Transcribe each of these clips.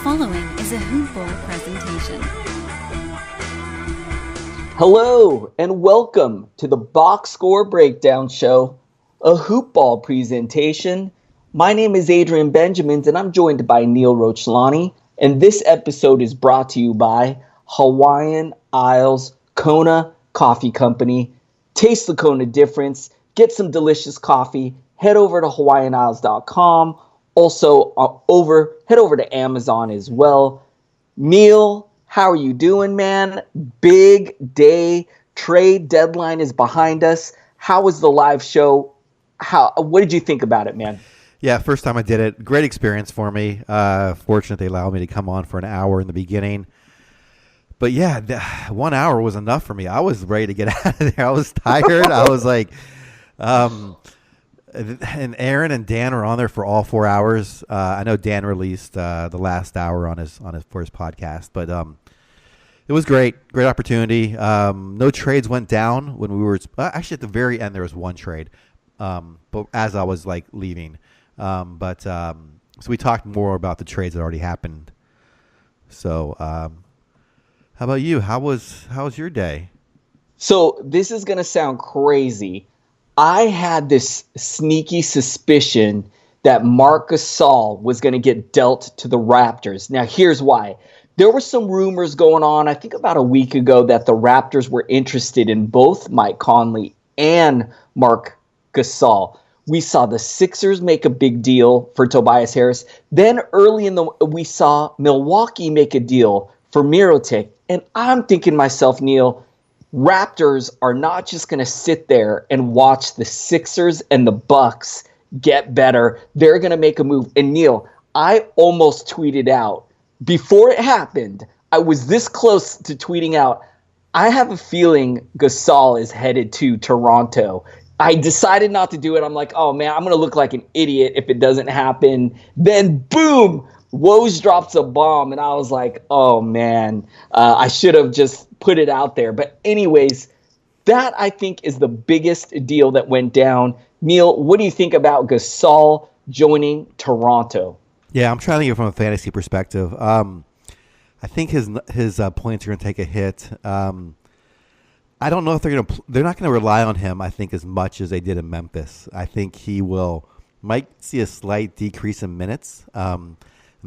following is a Hoop Ball presentation. Hello and welcome to the Box Score Breakdown Show, a Hoop Ball presentation. My name is Adrian Benjamins and I'm joined by Neil Rochlani, and this episode is brought to you by Hawaiian Isles Kona Coffee Company. Taste the Kona difference, get some delicious coffee, head over to hawaiianisles.com. Also, head over to Amazon as well. Neil, how are you doing, man? Big day. Trade deadline is behind us. How was the live show? What did you think about it, man? Yeah, first time I did it. Great experience for me. Fortunate they allowed me to come on for an hour in the beginning. But yeah, 1 hour was enough for me. I was ready to get out of there. I was tired. I was like, and Aaron and Dan were on there for all 4 hours. I know Dan released the last hour on his first podcast, but it was great opportunity. No trades went down when we were actually at the very end. There was one trade, but as I was like leaving, so we talked more about the trades that already happened. So, how about you? How was your day? So this is gonna sound crazy. I had this sneaky suspicion that Marc Gasol was going to get dealt to the Raptors. Now, here's why. There were some rumors going on, I think about a week ago, that the Raptors were interested in both Mike Conley and Marc Gasol. We saw the Sixers make a big deal for Tobias Harris. Then early we saw Milwaukee make a deal for Mirotic. And I'm thinking to myself, Neil, Raptors are not just going to sit there and watch the Sixers and the Bucks get better. They're going to make a move. And Neil, I almost tweeted out before it happened. I was this close to tweeting out, I have a feeling Gasol is headed to Toronto. I decided not to do it. I'm like, oh man, I'm going to look like an idiot if it doesn't happen. Then boom, Woj drops a bomb, and I was like, oh, man, I should have just put it out there. But anyways, that, I think, is the biggest deal that went down. Neil, what do you think about Gasol joining Toronto? Yeah, I'm trying to think of it from a fantasy perspective. I think his points are going to take a hit. I don't know if they're not going to rely on him, I think, as much as they did in Memphis. I think he might see a slight decrease in minutes, and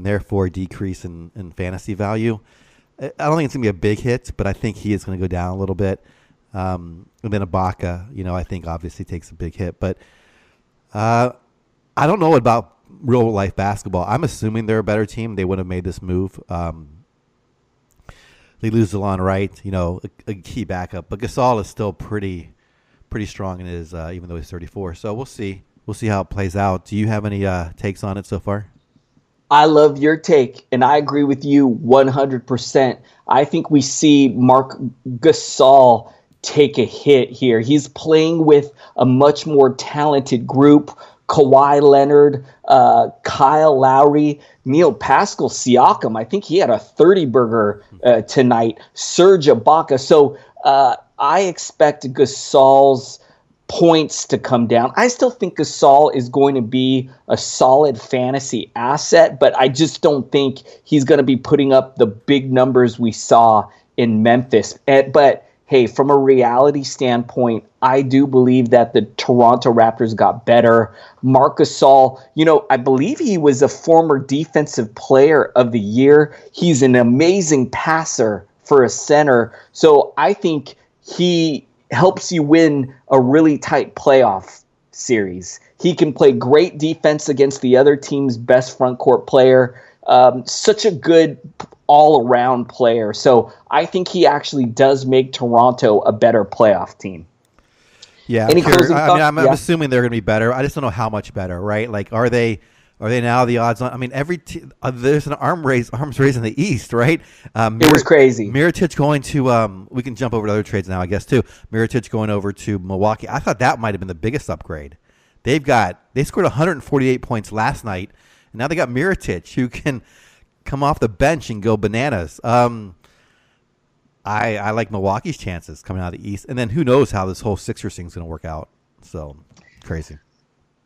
therefore decrease in fantasy value. I don't think it's going to be a big hit, but I think he is going to go down a little bit. And then Ibaka, I think obviously takes a big hit. But I don't know about real-life basketball. I'm assuming they're a better team. They would have made this move. They lose Delon Wright, a key backup. But Gasol is still pretty strong in his, even though he's 34. So we'll see. We'll see how it plays out. Do you have any takes on it so far? I love your take, and I agree with you 100%. I think we see Marc Gasol take a hit here. He's playing with a much more talented group. Kawhi Leonard, Kyle Lowry, Pascal Siakam. I think he had a 30-burger tonight. Serge Ibaka. So I expect Gasol's points to come down. I still think Gasol is going to be a solid fantasy asset, but I just don't think he's going to be putting up the big numbers we saw in Memphis. But hey, from a reality standpoint, I do believe that the Toronto Raptors got better. Marc Gasol, I believe he was a former Defensive Player of the Year. He's an amazing passer for a center. So I think he helps you win a really tight playoff series. He can play great defense against the other team's best front court player. Such a good all-around player. So I think he actually does make Toronto a better playoff team. Yeah, I'm assuming they're going to be better. I just don't know how much better, right? Like, are they now the odds on? I mean, there's an arms race in the East, right? It was crazy. Mirotic going to we can jump over to other trades now, I guess, too. Mirotic going over to Milwaukee. I thought that might have been the biggest upgrade. They scored 148 points last night, and now they got Mirotic, who can come off the bench and go bananas. I like Milwaukee's chances coming out of the East, and then who knows how this whole Sixers thing's going to work out. So crazy.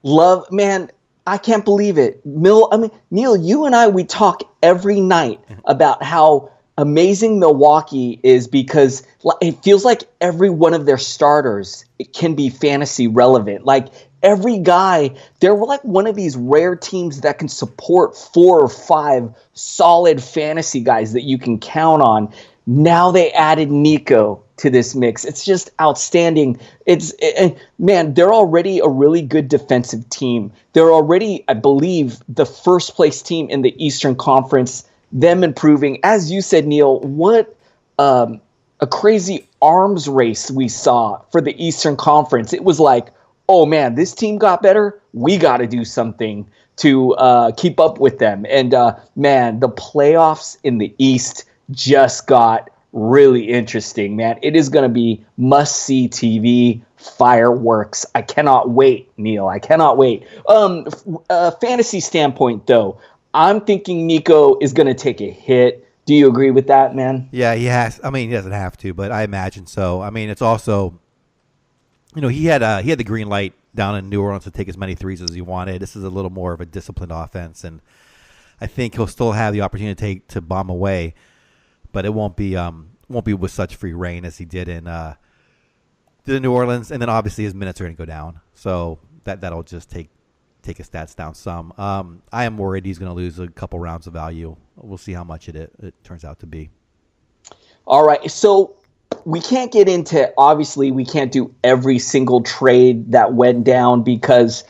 Man, I can't believe it. Neil, you and I, we talk every night about how amazing Milwaukee is because it feels like every one of their starters can be fantasy relevant. Like every guy, they're like one of these rare teams that can support 4 or 5 solid fantasy guys that you can count on. Now they added Nico to this mix. It's just outstanding. Man, they're already a really good defensive team. They're already, I believe, the first place team in the Eastern Conference. Them improving, as you said, Neil. What a crazy arms race we saw for the Eastern Conference. It was like, oh man, this team got better. We got to do something to keep up with them. And man, the playoffs in the East just got really interesting, man. It is going to be must-see TV fireworks. I cannot wait, Neil. I cannot wait. Fantasy standpoint, though, I'm thinking Nico is going to take a hit. Do you agree with that, man? Yeah, he has. I mean, he doesn't have to, but I imagine so. I mean, it's also, he had the green light down in New Orleans to take as many threes as he wanted. This is a little more of a disciplined offense, and I think he'll still have the opportunity to bomb away, but it won't be with such free reign as he did in New Orleans. And then obviously his minutes are going to go down, so that'll just take his stats down some. I am worried he's going to lose a couple rounds of value. We'll see how much it turns out to be. All right, so we can't get into, obviously, we can't do every single trade that went down because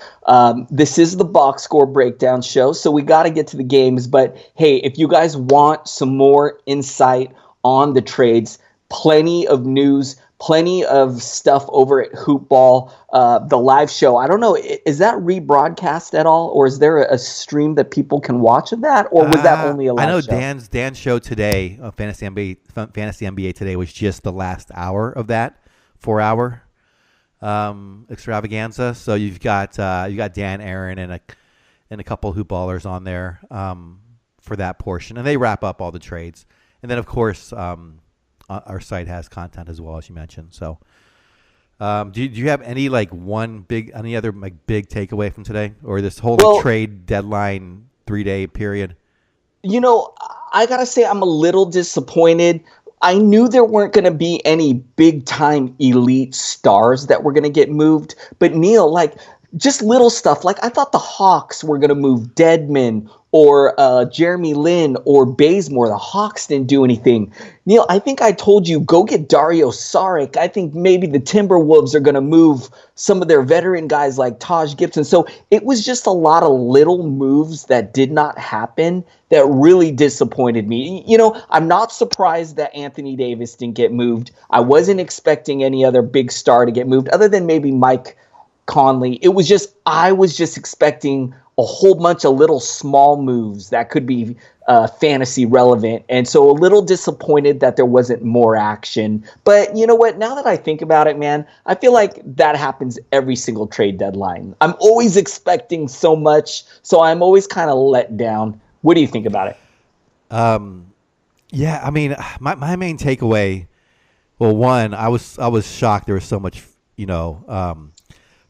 this is the box score breakdown show, so we got to get to the games. But, hey, if you guys want some more insight on the trades, plenty of news, plenty of stuff over at Hoopball, the live show. I don't know, is that rebroadcast at all, or is there a stream that people can watch of that, or was that only a live show? I know Dan's show today, Fantasy NBA today, was just the last hour of that 4-hour extravaganza. So you've got Dan, Aaron, and a couple Hoopballers on there for that portion, and they wrap up all the trades. And then of course our site has content as well, as you mentioned. So, do you have any other big takeaway from today, or this whole trade deadline 3-day period? I gotta say I'm a little disappointed. I knew there weren't going to be any big time elite stars that were going to get moved, but Neil, just little stuff. I thought the Hawks were going to move Dedmon or Jeremy Lin or Bazemore. The Hawks didn't do anything. Neil, I think I told you, go get Dario Saric. I think maybe the Timberwolves are going to move some of their veteran guys like Taj Gibson. So it was just a lot of little moves that did not happen that really disappointed me. I'm not surprised that Anthony Davis didn't get moved. I wasn't expecting any other big star to get moved other than maybe Mike Conley. I was just expecting a whole bunch of little small moves that could be fantasy relevant. And so a little disappointed that there wasn't more action. But you know what? Now that I think about it, man, I feel like that happens every single trade deadline. I'm always expecting so much, so I'm always kind of let down. What do you think about it? Yeah, I mean, my main takeaway, well, one, I was shocked there was so much,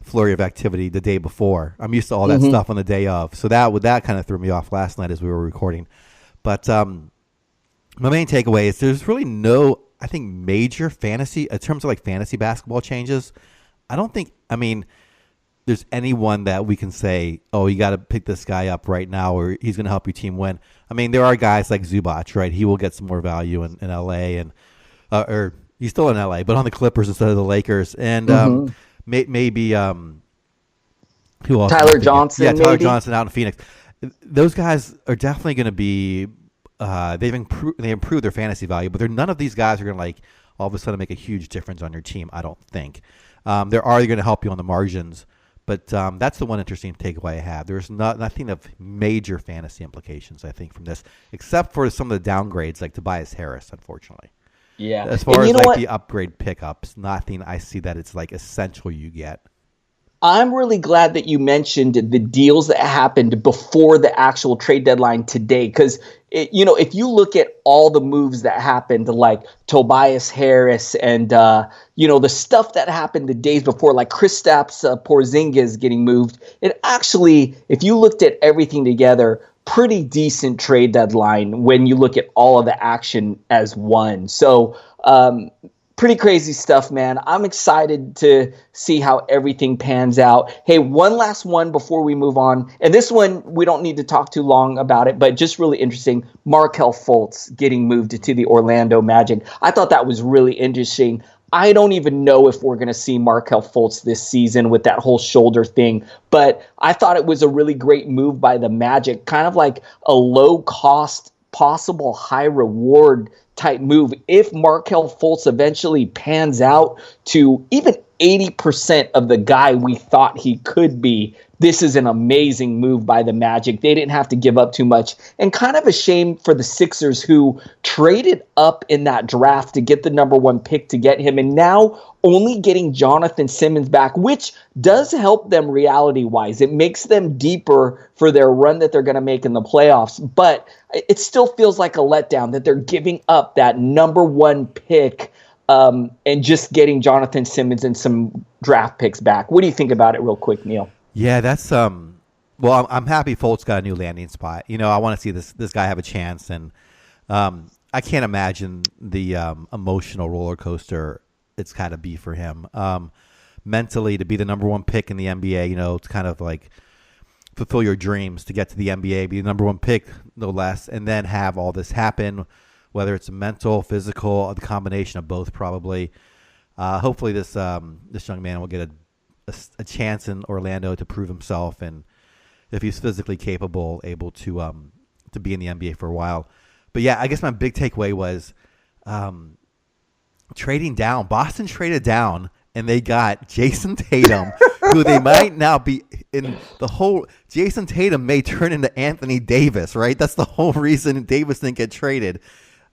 flurry of activity the day before. I'm used to all that stuff on the day of, so that kind of threw me off last night as we were recording. But my main takeaway is there's really no, I think, major fantasy in terms of fantasy basketball changes. I don't think, there's anyone that we can say, oh, you got to pick this guy up right now, or he's going to help your team win. There are guys like Zubac, right? He will get some more value in LA, and or he's still in LA, but on the Clippers instead of the Lakers, and maybe who else? Tyler Johnson. Yeah, Tyler Johnson out in Phoenix. Those guys are definitely going to be. They improved their fantasy value, but none of these guys are going to all of a sudden make a huge difference on your team. I don't think. They're going to help you on the margins, but that's the one interesting takeaway I have. There's nothing of major fantasy implications, I think, from this, except for some of the downgrades like Tobias Harris, unfortunately. Yeah. As far as the upgrade pickups, nothing I see that it's essential you get. I'm really glad that you mentioned the deals that happened before the actual trade deadline today, because if you look at all the moves that happened, like Tobias Harris and the stuff that happened the days before, like Kristaps Porzingis getting moved, it actually, if you looked at everything together, pretty decent trade deadline when you look at all of the action as one. So pretty crazy stuff, man. I'm excited to see how everything pans out. Hey, one last one before we move on. And this one, we don't need to talk too long about it, but just really interesting. Markelle Fultz getting moved to the Orlando Magic. I thought that was really interesting. I don't even know if we're going to see Markelle Fultz this season with that whole shoulder thing, but I thought it was a really great move by the Magic, kind of like a low-cost, possible high-reward type move. If Markelle Fultz eventually pans out to even 80% of the guy we thought he could be, this is an amazing move by the Magic. They didn't have to give up too much. And kind of a shame for the Sixers, who traded up in that draft to get the number one pick to get him, and now only getting Jonathan Simmons back, which does help them reality-wise. It makes them deeper for their run that they're going to make in the playoffs. But it still feels like a letdown that they're giving up that number one pick and just getting Jonathan Simmons and some draft picks back. What do you think about it real quick, Neil? Yeah, that's well, I'm happy Fultz got a new landing spot. I want to see this guy have a chance, and I can't imagine the emotional roller coaster it's got to be for him. Mentally, to be the number one pick in the NBA, it's kind of like fulfill your dreams to get to the NBA, be the number one pick, no less, and then have all this happen, whether it's mental, physical, the combination of both probably. Hopefully this young man will get a chance in Orlando to prove himself, and if he's physically capable, able to be in the NBA for a while. But yeah, I guess my big takeaway was trading down. Boston traded down, and they got Jason Tatum, who they might now be in the whole. Jason Tatum may turn into Anthony Davis, right? That's the whole reason Davis didn't get traded,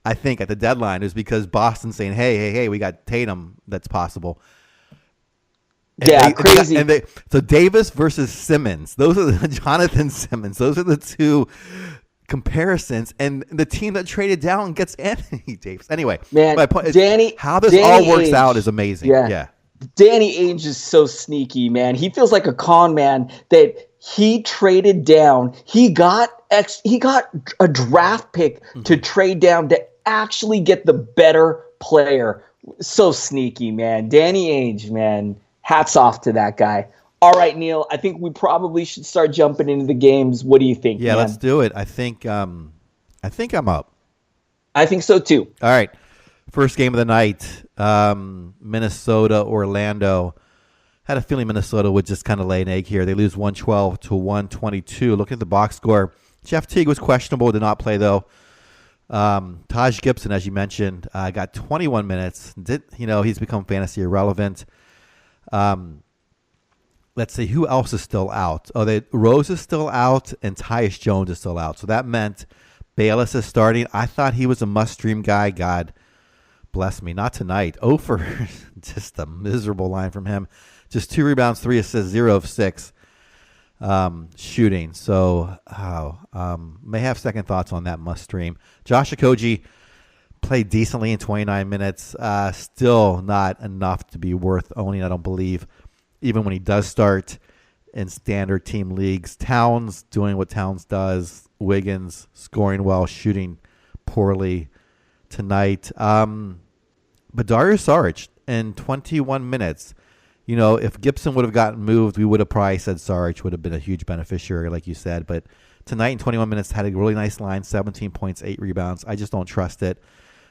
I think, at the deadline, is because Boston's saying, hey, we got Tatum that's possible. And crazy. So Davis versus Simmons. Those are the Jonathan Simmons. Those are the two comparisons. And the team that traded down gets Anthony Davis. Anyway, man, my point is, how this all works out is amazing. Yeah. Danny Ainge is so sneaky, man. He feels like a con man that he traded down. He got a draft pick to trade down to actually get the better player. So sneaky, man. Danny Ainge, man. Hats off to that guy. All right, Neil, I think we probably should start jumping into the games. What do you think, Yeah, man? Let's do it. I think I'm up. I think so, too. All right. First game of the night, Minnesota, Orlando. Had a feeling Minnesota would just kind of lay an egg here. They lose 112 to 122. Looking at the box score, Jeff Teague was questionable, did not play, though. Taj Gibson, as you mentioned, got 21 minutes. He's become fantasy irrelevant. Let's see, who else is still out? Rose is still out, and Tyus Jones is still out. So that meant Bayless is starting. I thought he was a must-stream guy. God bless me. Not tonight. For just a miserable line from him. Just 2 rebounds, 3 assists, 0 of 6 shooting. So may have second thoughts on that must-stream. Josh Okogie played decently in 29 minutes. Still not enough to be worth owning, I don't believe, even when he does start in standard team leagues. Towns doing what Towns does. Wiggins scoring well, shooting poorly tonight. But Dario Saric in 21 minutes. If Gibson would have gotten moved, we would have probably said Saric would have been a huge beneficiary, like you said. But tonight in 21 minutes, had a really nice line, 17 points, 8 rebounds. I just don't trust it.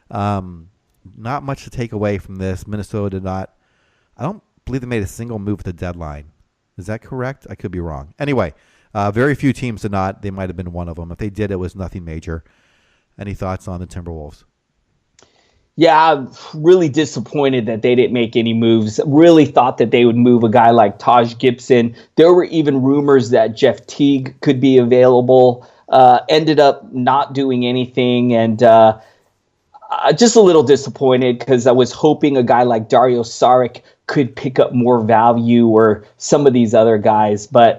Not much to take away from this. Minnesota did not. I don't believe they made a single move at the deadline. Is that correct? I could be wrong. Anyway, very few teams did not. They might have been one of them. If they did, it was nothing major. Any thoughts on the Timberwolves? Yeah, I'm really disappointed that they didn't make any moves. Really thought that they would move a guy like Taj Gibson. There were even rumors that Jeff Teague could be available. Ended up not doing anything. And just a little disappointed because I was hoping a guy like Dario Saric could pick up more value or some of these other guys. But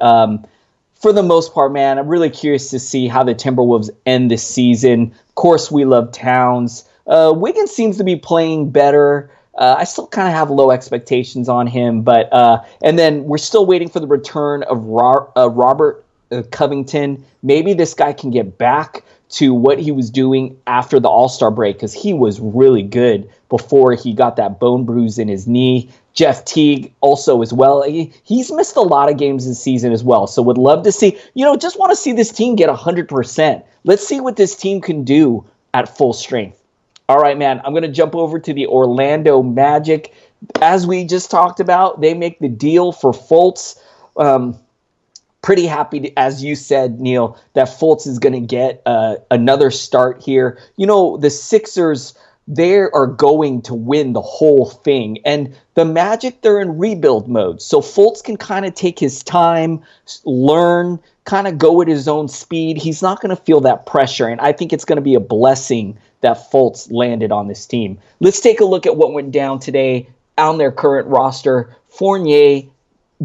for the most part, man, I'm really curious to see how the Timberwolves end this season. Of course, we love Towns. Wiggins seems to be playing better. I still kind of have low expectations on him, but and then we're still waiting for the return of Robert Covington. Maybe this guy can get back to what he was doing after the All-Star break, because he was really good before he got that bone bruise in his knee. Jeff Teague also as well. He's missed a lot of games this season as well, so would love to see, just want to see this team get 100%. Let's see what this team can do at full strength. All right, man, I'm going to jump over to the Orlando Magic. As we just talked about, they make the deal for Fultz. Pretty happy, as you said, Neil, that Fultz is going to get another start here. The Sixers, they are going to win the whole thing. And the Magic, they're in rebuild mode. So Fultz can kind of take his time, learn, kind of go at his own speed. He's not going to feel that pressure. And I think it's going to be a blessing that Fultz landed on this team. Let's take a look at what went down today on their current roster. Fournier,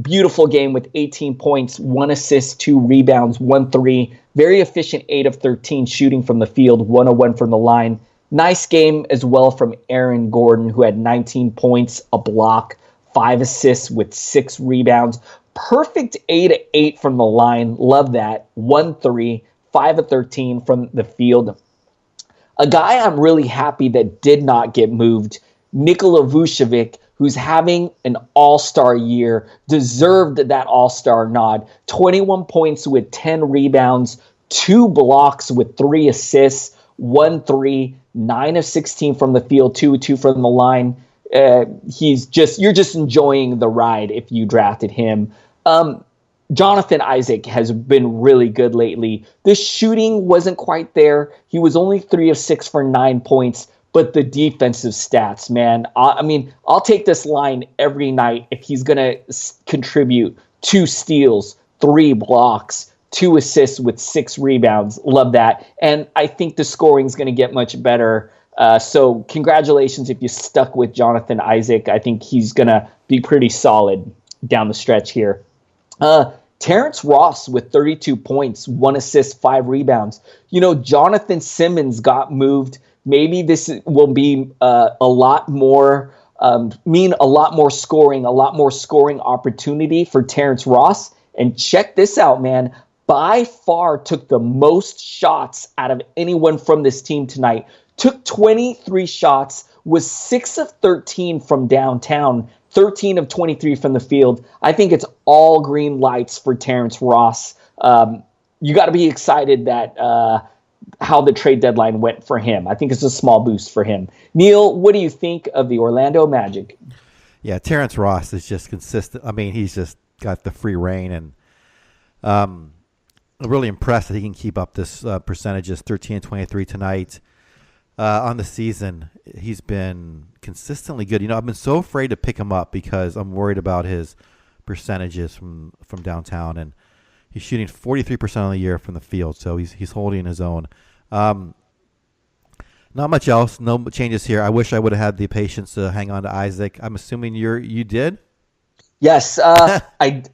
beautiful game with 18 points, 1 assist, 2 rebounds, 1 3. Very efficient 8 of 13 shooting from the field, 101 from the line. Nice game as well from Aaron Gordon, who had 19 points, a block, 5 assists with 6 rebounds. Perfect 8 of 8 from the line. Love that. 1 3, 5 of 13 from the field. A guy I'm really happy that did not get moved, Nikola Vucevic, who's having an all-star year, deserved that all-star nod. 21 points with 10 rebounds, 2 blocks with 3 assists, 1 3, 9 of 16 from the field, 2 of 2 from the line. You're just enjoying the ride if you drafted him. Jonathan Isaac has been really good lately. The shooting wasn't quite there. He was only 3 of 6 for 9 points, but the defensive stats, man. I'll take this line every night if he's going to contribute 2 steals, 3 blocks, 2 assists with 6 rebounds. Love that. And I think the scoring is going to get much better. So congratulations if you stuck with Jonathan Isaac. I think he's going to be pretty solid down the stretch here. Terrence Ross with 32 points, 1 assist, 5 rebounds. Jonathan Simmons got moved. Maybe this will be a lot more scoring opportunity for Terrence Ross. And check this out, man. By far took the most shots out of anyone from this team tonight. Took 23 shots, was 6 of 13 from downtown, 13 of 23 from the field. I think it's all green lights for Terrence Ross. You got to be excited that how the trade deadline went for him. I think it's a small boost for him. Neil, what do you think of the Orlando Magic? Yeah, Terrence Ross is just consistent. He's just got the free reign, and I'm really impressed that he can keep up this percentages, 13 and 23 tonight. On the season, he's been consistently good. I've been so afraid to pick him up because I'm worried about his percentages from downtown, and he's shooting 43% on the year from the field, so he's holding his own. Not much else, no changes here. I wish I would have had the patience to hang on to Isaac. I'm assuming you did? Yes,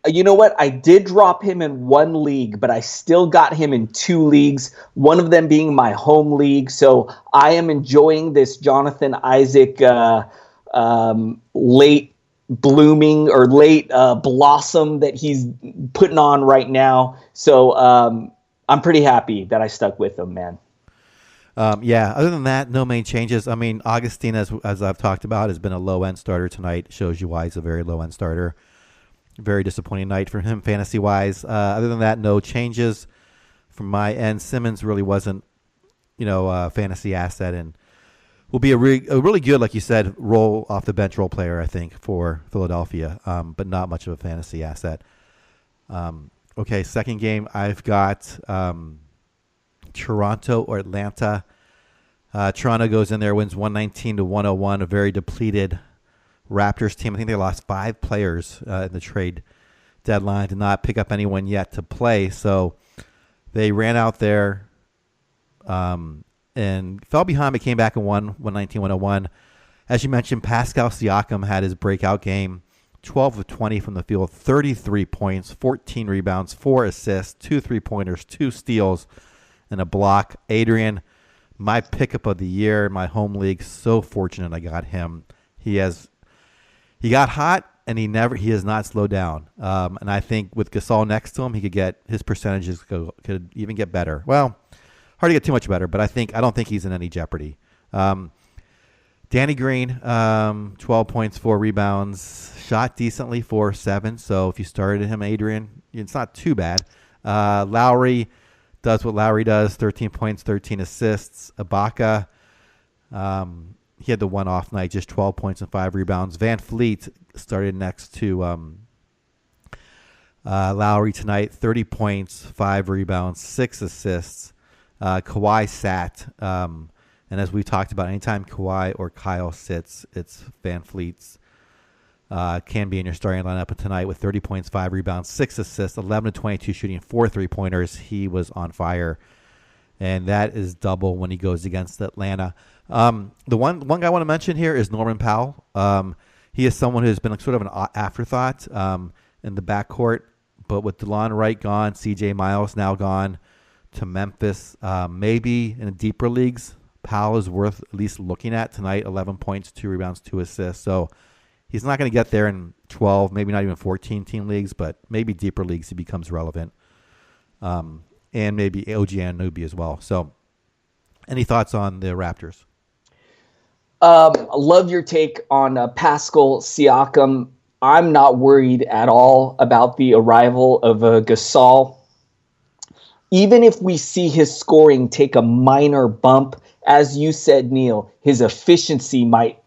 you know what? I did drop him in 1 league, but I still got him in 2 leagues, one of them being my home league. So I am enjoying this Jonathan Isaac late blooming or late blossom that he's putting on right now. So I'm pretty happy that I stuck with him, man. Other than that, no main changes. Augustine, as I've talked about, has been a low-end starter tonight. Shows you why he's a very low-end starter. Very disappointing night for him fantasy-wise. Other than that, no changes from my end. Simmons really wasn't, a fantasy asset, and will be a really good, like you said, roll off the bench role player, I think, for Philadelphia, but not much of a fantasy asset. Okay, second game, I've got Toronto or Atlanta. Toronto goes in there, wins 119-101, a very depleted Raptors team. I think they lost 5 players in the trade deadline, did not pick up anyone yet to play. So they ran out there and fell behind but came back and won 119-101. As you mentioned, Pascal Siakam had his breakout game, 12 of 20 from the field, 33 points, 14 rebounds, 4 assists, 2 3-pointers, 2 steals, and a block. Adrian, my pickup of the year in my home league, so fortunate I got him. He got hot, and he has not slowed down. And I think with Gasol next to him, he could get his percentages could even get better. Well, hard to get too much better, but I don't think he's in any jeopardy. Danny Green, 12 points, 4 rebounds, shot decently, 4-7. So if you started him, Adrian, it's not too bad. Lowry does what Lowry does, 13 points, 13 assists. Ibaka, he had the one-off night, just 12 points and 5 rebounds. Van Fleet started next to Lowry tonight, 30 points, 5 rebounds, 6 assists. Kawhi sat. And as we talked about, anytime Kawhi or Kyle sits, it's Van Fleet's can be in your starting lineup. But tonight with 30 points, 5 rebounds, 6 assists, 11 to 22 shooting, 4 3-pointers, he was on fire. And that is double when he goes against Atlanta. The one guy I want to mention here is Norman Powell. He is someone who's been sort of an afterthought in the backcourt. But with DeLon Wright gone, CJ Miles now gone to Memphis, maybe in the deeper leagues, Powell is worth at least looking at tonight. 11 points, 2 rebounds, 2 assists. So he's not going to get there in 12, maybe not even 14 team leagues, but maybe deeper leagues he becomes relevant. And maybe OG Anunoby as well. So any thoughts on the Raptors? I love your take on Pascal Siakam. I'm not worried at all about the arrival of Gasol. Even if we see his scoring take a minor bump, as you said, Neil, his efficiency might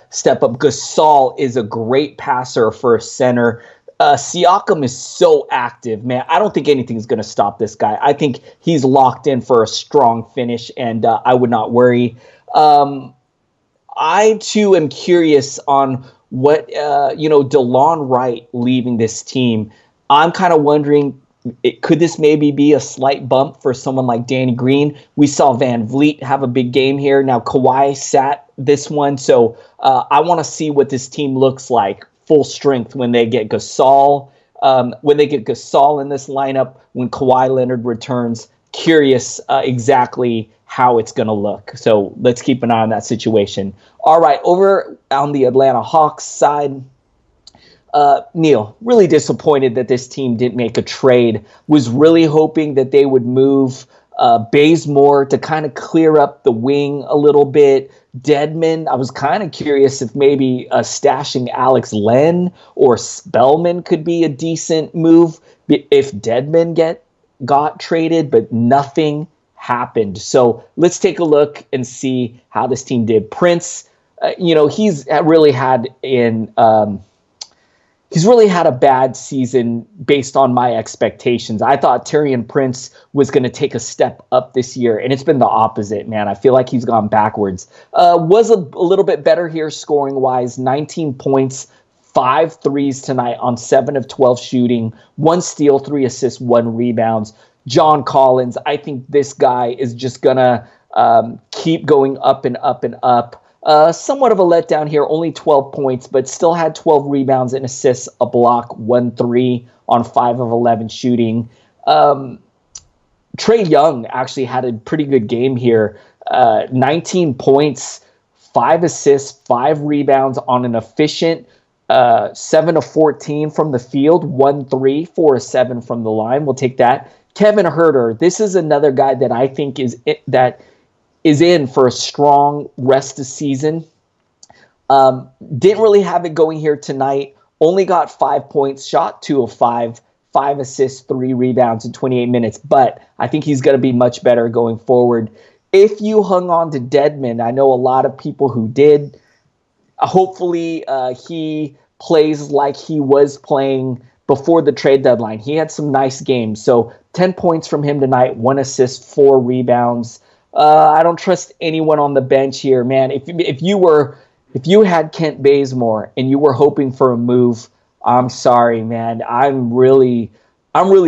step up. Gasol is a great passer for a center. Siakam is so active, man. I don't think anything's going to stop this guy. I think he's locked in for a strong finish, and I would not worry. I, too, am curious on what, DeLon Wright leaving this team. I'm kind of wondering, could this maybe be a slight bump for someone like Danny Green? We saw Van Vliet have a big game here. Now Kawhi sat this one, so I want to see what this team looks like full strength when they get Gasol. When they get Gasol in this lineup, when Kawhi Leonard returns, curious exactly how it's going to look. So let's keep an eye on that situation. All right, over on the Atlanta Hawks side, Neil, really disappointed that this team didn't make a trade. Was really hoping that they would move Bazemore to kind of clear up the wing a little bit. Dedmon, I was kind of curious if maybe stashing Alex Len or Spellman could be a decent move if Dedmon got traded, but nothing happened. So let's take a look and see how this team did. Prince, he's really had a bad season based on my expectations. I thought Taurean Prince was going to take a step up this year, and it's been the opposite, man. I feel like he's gone backwards. Was a little bit better here scoring-wise, 19 points, 5 threes tonight on 7 of 12 shooting, 1 steal, 3 assists, 1 rebounds. John Collins, I think this guy is just going to keep going up and up and up. Somewhat of a letdown here, only 12 points, but still had 12 rebounds and assists, a block, 1 3 on 5 of 11 shooting. Trae Young actually had a pretty good game here. 19 points, 5 assists, 5 rebounds on an efficient 7 of 14 from the field, 1 3, 4 of 7 from the line. We'll take that. Kevin Huerter, this is another guy that I think is in for a strong rest of season. Didn't really have it going here tonight. Only got 5 points, shot 2 of 5, 5 assists, 3 rebounds in 28 minutes. But I think he's going to be much better going forward. If you hung on to Dedmon, I know a lot of people who did. Hopefully he plays like he was playing before the trade deadline. He had some nice games. So 10 points from him tonight, 1 assist, 4 rebounds. I don't trust anyone on the bench here, man. If you had Kent Bazemore and you were hoping for a move, I'm sorry, man. I'm really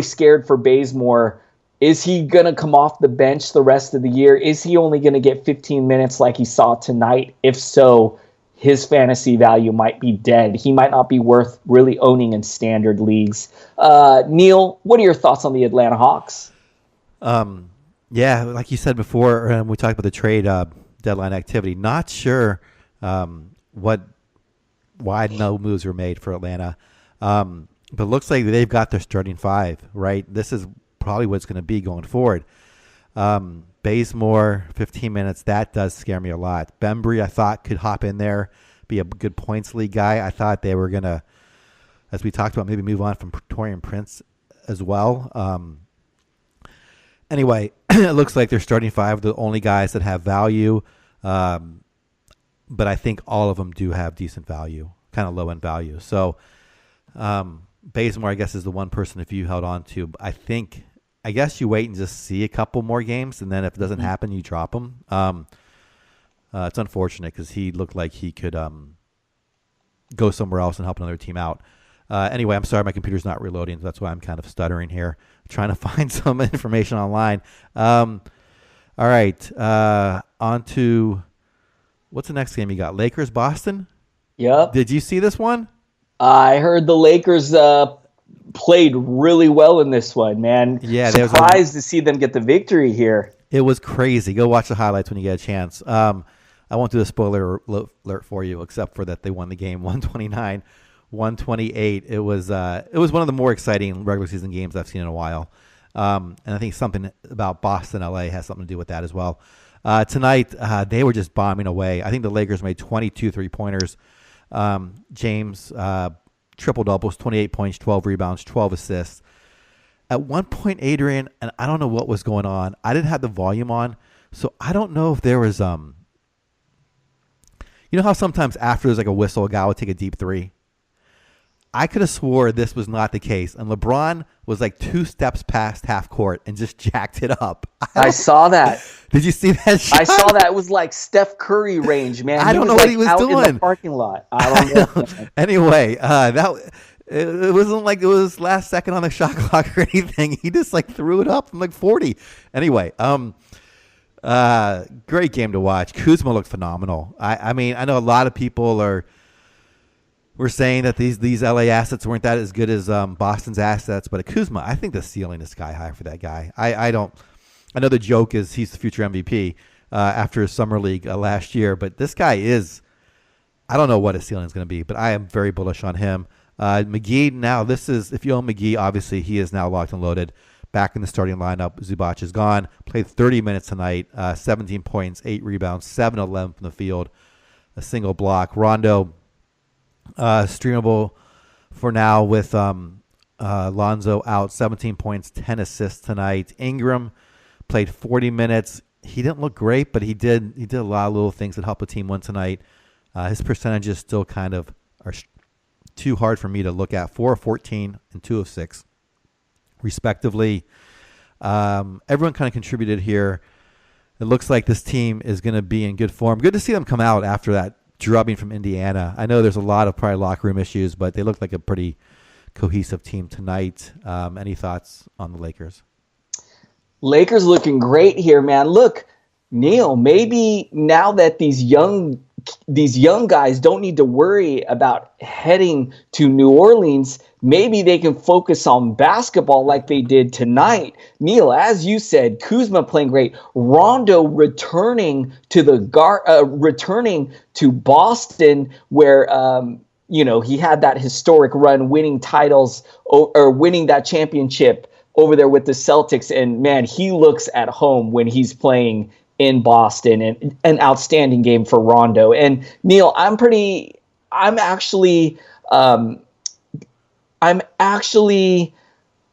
scared for Bazemore. Is he going to come off the bench the rest of the year? Is he only going to get 15 minutes like he saw tonight? If so, his fantasy value might be dead. He might not be worth really owning in standard leagues. Neil, what are your thoughts on the Atlanta Hawks? Yeah, like you said before, we talked about the trade deadline activity. Not sure why no moves were made for Atlanta. But it looks like they've got their starting five, right? This is probably what it's going to be going forward. Bazemore, 15 minutes. That does scare me a lot. Bembry, I thought, could hop in there, be a good points league guy. I thought they were going to, as we talked about, maybe move on from Torian Prince as well. Anyway, it looks like they're starting five, the only guys that have value. But I think all of them do have decent value, kind of low-end value. So Bazemore, I guess, is the one person if you held on to. I guess you wait and just see a couple more games, and then if it doesn't happen, you drop him. It's unfortunate because he looked like he could go somewhere else and help another team out. Anyway, I'm sorry, my computer's not reloading, so that's why I'm kind of stuttering here, trying to find some information online. All right, on to what's the next game you got? Lakers, Boston? Yep. Did you see this one? I heard the Lakers played really well in this one, man. Yeah, surprised to see them get the victory here. It was crazy. Go watch the highlights when you get a chance. I won't do a spoiler alert for you, except for that they won the game 129-128. It was one of the more exciting regular season games I've seen in a while. And I think something about Boston, LA has something to do with that as well. Tonight, they were just bombing away. I think the Lakers made 22 3-pointers. James, triple doubles, 28 points, 12 rebounds, 12 assists. At one point, Adrian, and I don't know what was going on. I didn't have the volume on, so I don't know if there was you know how sometimes after there's like a whistle, a guy would take a deep three? I could have swore this was not the case. And LeBron was like 2 steps past half court and just jacked it up. I saw that. Did you see that shot? I saw that. It was like Steph Curry range, man. I don't know what he was doing in the parking lot. I don't know. Anyway, it wasn't like it was last second on the shot clock or anything. He just like threw it up from like 40. Anyway, great game to watch. Kuzma looked phenomenal. I mean, I know a lot of people were saying that these LA assets weren't that as good as Boston's assets, but at Kuzma, I think the ceiling is sky high for that guy. I know the joke is he's the future MVP after his summer league last year, but this guy is. I don't know what his ceiling is going to be, but I am very bullish on him. McGee, now this is, if you own McGee, obviously he is now locked and loaded. Back in the starting lineup, Zubac is gone. Played 30 minutes tonight, 17 points, 8 rebounds, 7-11 from the field, a single block. Rondo, streamable for now with Lonzo out, 17 points, 10 assists tonight. Ingram played 40 minutes. He didn't look great, but he did a lot of little things that helped the team win tonight. His percentages still kind of are too hard for me to look at. 4 of 14 and 2 of 6, respectively. Everyone kind of contributed here. It looks like this team is going to be in good form. Good to see them come out after that drubbing from Indiana. I know there's a lot of probably locker room issues, but they look like a pretty cohesive team tonight. Any thoughts on the Lakers? Lakers looking great here, man. Look, Neil, maybe now that these young guys don't need to worry about heading to New Orleans, maybe they can focus on basketball like they did tonight. Neil, as you said, Kuzma playing great. Rondo returning to returning to Boston, where he had that historic run, winning titles or winning that championship over there with the Celtics. And man, he looks at home when he's playing in Boston, and an outstanding game for Rondo. And Neil, I'm actually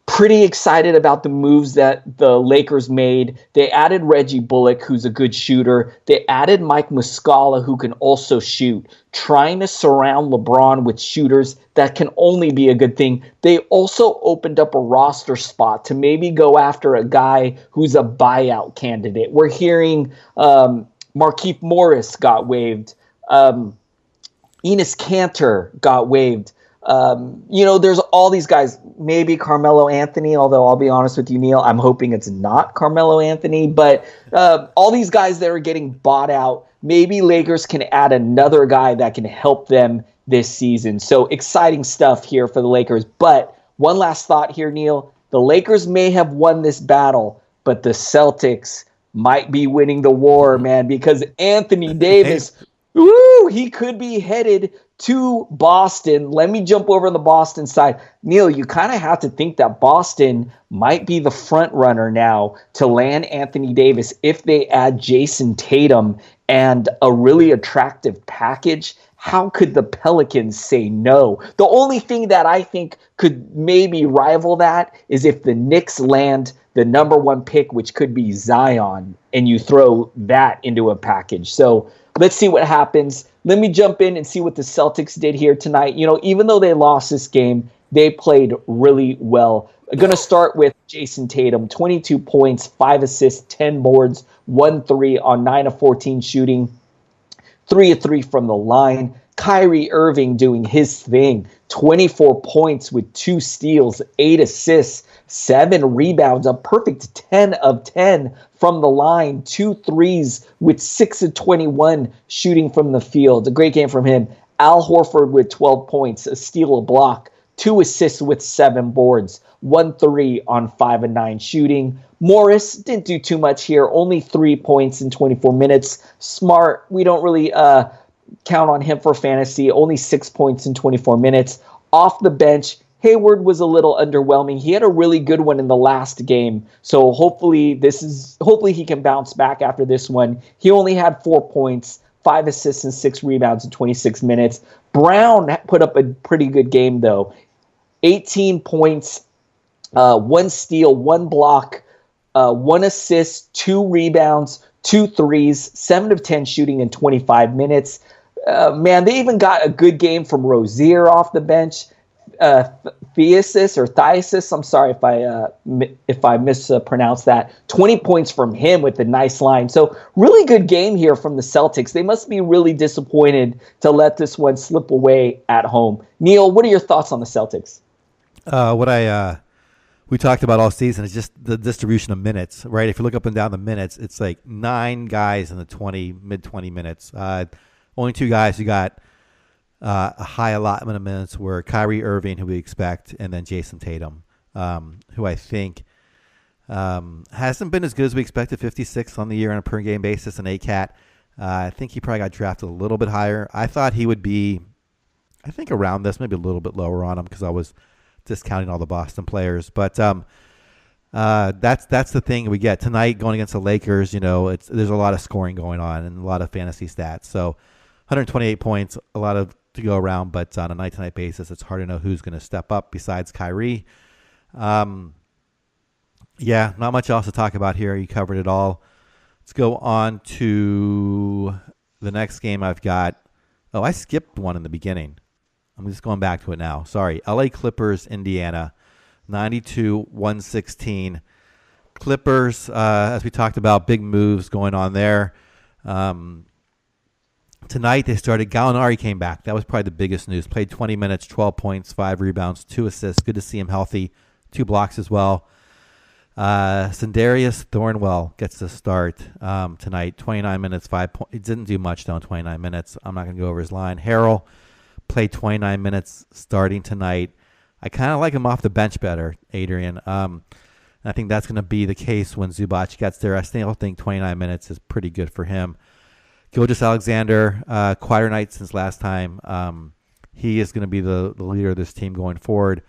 pretty excited about the moves that the Lakers made. They added Reggie Bullock, who's a good shooter. They added Mike Muscala, who can also shoot, trying to surround LeBron with shooters. That can only be a good thing. They also opened up a roster spot to maybe go after a guy who's a buyout candidate. We're hearing Markieff Morris got waived. Enes Kanter got waived. There's all these guys, maybe Carmelo Anthony, although I'll be honest with you, Neil, I'm hoping it's not Carmelo Anthony, but all these guys that are getting bought out, maybe Lakers can add another guy that can help them this season. So exciting stuff here for the Lakers. But one last thought here, Neil. The Lakers may have won this battle, but the Celtics might be winning the war, man, because Anthony Davis, he could be headed to Boston. Let me jump over on the Boston side. Neil, you kind of have to think that Boston might be the front runner now to land Anthony Davis if they add Jason Tatum and a really attractive package. How could the Pelicans say no? The only thing that I think could maybe rival that is if the Knicks land the number 1 pick, which could be Zion, and you throw that into a package. So let's see what happens. Let me jump in and see what the Celtics did here tonight. Even though they lost this game, they played really well. I'm going to start with Jason Tatum, 22 points, 5 assists, 10 boards, 1 3 on 9 of 14 shooting, 3 of 3 from the line. Kyrie Irving doing his thing, 24 points with 2 steals, 8 assists, 7 rebounds, a perfect 10 of 10 from the line, 2 threes with 6 of 21 shooting from the field. A great game from him. Al Horford with 12 points, a steal, a block, 2 assists with 7 boards, 1 3 on 5 of 9 shooting. Morris didn't do too much here, only 3 points in 24 minutes. Smart, we don't really count on him for fantasy, only 6 points in 24 minutes. Off the bench, Hayward was a little underwhelming. He had a really good one in the last game, so hopefully he can bounce back after this one. He only had 4 points, 5 assists and 6 rebounds in 26 minutes. Brown put up a pretty good game though. 18 points, 1 steal, 1 block, 1 assist, 2 rebounds, 2 threes, 7 of 10 shooting in 25 minutes. They even got a good game from Rozier off the bench. Theasis, I'm sorry if I mispronounced that. 20 points from him with a nice line. So really good game here from the Celtics. They must be really disappointed to let this one slip away at home. Neil, what are your thoughts on the Celtics? We talked about all season is just the distribution of minutes, right? If you look up and down the minutes, it's like 9 guys in the mid 20 minutes. Only 2 guys who got a high allotment of minutes were Kyrie Irving, who we expect, and then Jason Tatum, who I think hasn't been as good as we expected, 56 on the year on a per game basis, an ACAT. I think he probably got drafted a little bit higher. I thought he would be, I think around this, maybe a little bit lower on him because I was discounting all the Boston players. But that's the thing we get tonight going against the Lakers. There's a lot of scoring going on and a lot of fantasy stats. So 128 points, a lot of to go around, but on a night-to-night basis, it's hard to know who's going to step up besides Kyrie. Not much else to talk about here. You covered it all. Let's go on to the next game I've got. Oh, I skipped one in the beginning. I'm just going back to it now. Sorry. LA Clippers, Indiana, 92-116. Clippers, as we talked about, big moves going on there. Tonight they started. Gallinari came back. That was probably the biggest news. Played 20 minutes, 12 points, 5 rebounds, 2 assists. Good to see him healthy. 2 blocks as well. Sindarius Thornwell gets the start tonight. 29 minutes, 5 points. He didn't do much though in 29 minutes. I'm not going to go over his line. Harrell played 29 minutes starting tonight. I kind of like him off the bench better, Adrian. I think that's going to be the case when Zubac gets there. I still think 29 minutes is pretty good for him. Gilgeous-Alexander, quieter night since last time. He is going to be the leader of this team going forward.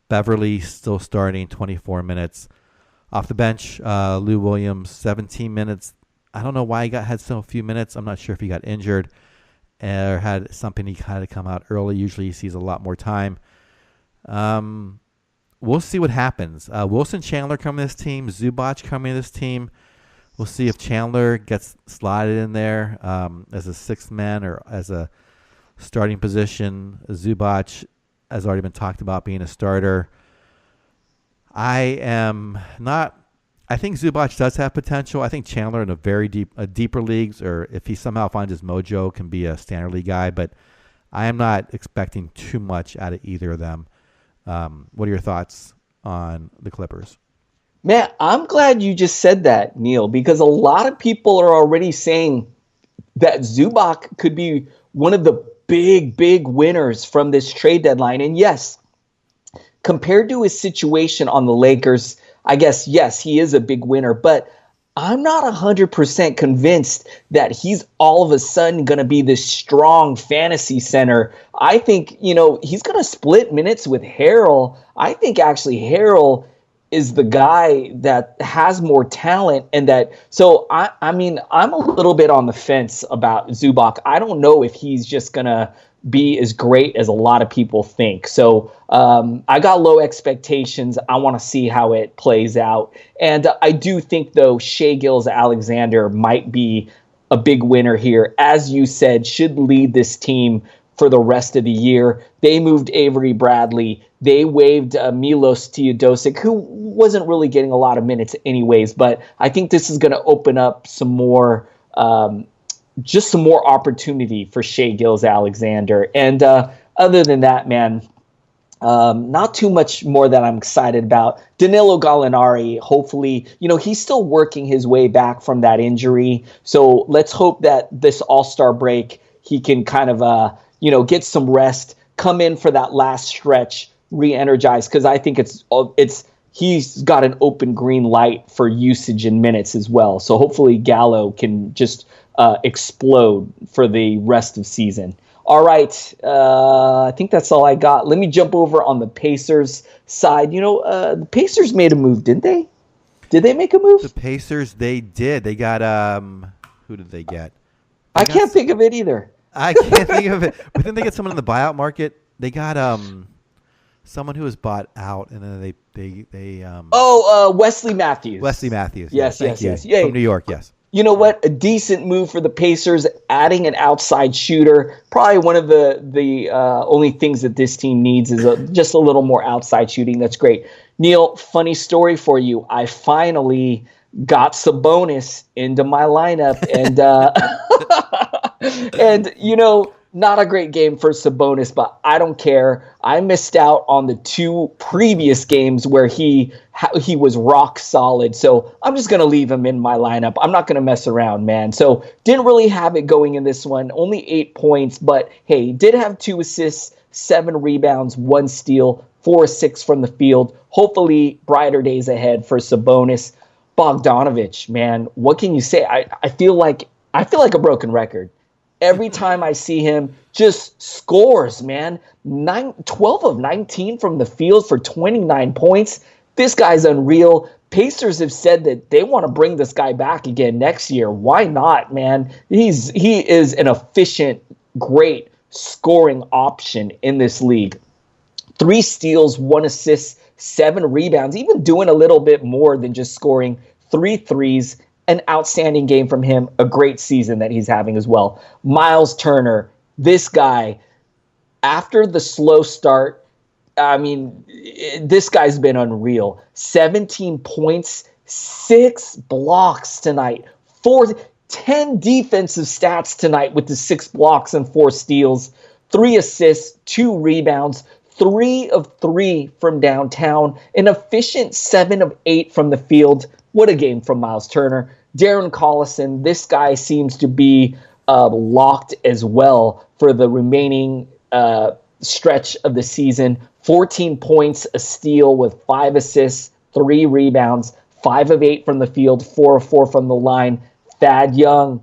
Beverly still starting, 24 minutes. Off the bench, Lou Williams, 17 minutes. I don't know why he had so few minutes. I'm not sure if he got injured or had something he had to come out early. Usually he sees a lot more time. We'll see what happens. Wilson Chandler coming to this team. Zubac coming to this team. We'll see if Chandler gets slotted in there as a sixth man or as a starting position. Zubac has already been talked about being a starter. I think Zubac does have potential. I think Chandler in a deeper leagues, or if he somehow finds his mojo, can be a standard league guy. But I am not expecting too much out of either of them. What are your thoughts on the Clippers? Man, I'm glad you just said that, Neil, because a lot of people are already saying that Zubac could be one of the big winners from this trade deadline. And yes, compared to his situation on the Lakers, I guess, yes, he is a big winner, but I'm not 100% convinced that he's all of a sudden going to be this strong fantasy center. I think, he's going to split minutes with Harrell. I think actually Harrell is the guy that has more talent, and I'm a little bit on the fence about Zubac. I don't know if he's just gonna be as great as a lot of people think. So I got low expectations. I want to see how it plays out, and I do think though Shai Gilgeous-Alexander might be a big winner here. As you said, should lead this team for the rest of the year. They moved Avery Bradley. They waived Milos Teodosic, who wasn't really getting a lot of minutes anyways, but I think this is going to open up some more opportunity for Shai Gilgeous-Alexander. And other than that, man, not too much more that I'm excited about. Danilo Gallinari, hopefully, he's still working his way back from that injury. So let's hope that this All-Star break, he can kind of, get some rest, come in for that last stretch, re-energize, because I think he's got an open green light for usage in minutes as well. So hopefully Gallo can just explode for the rest of season. All right, I think that's all I got. Let me jump over on the Pacers side. The Pacers made a move, didn't they? Did they make a move? The Pacers, they did. They got who did they get? I can't think of it either. I can't think of it. But then they get someone in the buyout market. They got someone who was bought out, and then they Wesley Matthews. Wesley Matthews. Yes. Yeah, from New York. Yes. You know what? A decent move for the Pacers, adding an outside shooter. Probably one of the only things that this team needs is just a little more outside shooting. That's great. Neil, funny story for you. I finally got Sabonis into my lineup, and not a great game for Sabonis, but I don't care. I missed out on the two previous games where he was rock solid. So I'm just going to leave him in my lineup. I'm not going to mess around, man. So didn't really have it going in this one. Only 8 points, but hey, did have 2 assists, 7 rebounds, 1 steal, 4 or 6 from the field. Hopefully brighter days ahead for Sabonis. Bogdanovich, man, what can you say? I feel like a broken record. Every time I see him, just scores, man. 12 of 19 from the field for 29 points. This guy's unreal. Pacers have said that they want to bring this guy back again next year. Why not, man? He is an efficient, great scoring option in this league. 3 steals, 1 assist, 7 rebounds, even doing a little bit more than just scoring 3 threes. An outstanding game from him, a great season that he's having as well. Miles Turner, this guy, after the slow start, this guy's been unreal. 17 points, 6 blocks tonight, 10 defensive stats tonight with the 6 blocks and 4 steals, 3 assists, 2 rebounds, 3 of 3 from downtown, an efficient 7 of 8 from the field. What a game from Miles Turner. Darren Collison, this guy seems to be locked as well for the remaining stretch of the season. 14 points, a steal with 5 assists, 3 rebounds, 5 of 8 from the field, 4 of 4 from the line. Thad Young,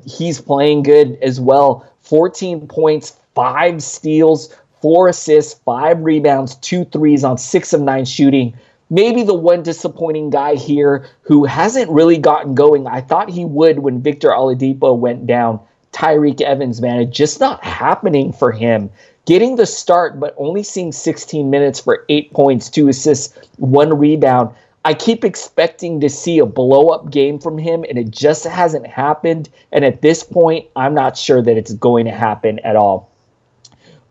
he's playing good as well. 14 points, 5 steals, 4 assists, 5 rebounds, 2 threes on 6 of 9 shooting. Maybe the one disappointing guy here who hasn't really gotten going. I thought he would when Victor Oladipo went down. Tyreek Evans, man, it's just not happening for him. Getting the start, but only seeing 16 minutes for 8 points, 2 assists, 1 rebound. I keep expecting to see a blow-up game from him, and it just hasn't happened. And at this point, I'm not sure that it's going to happen at all.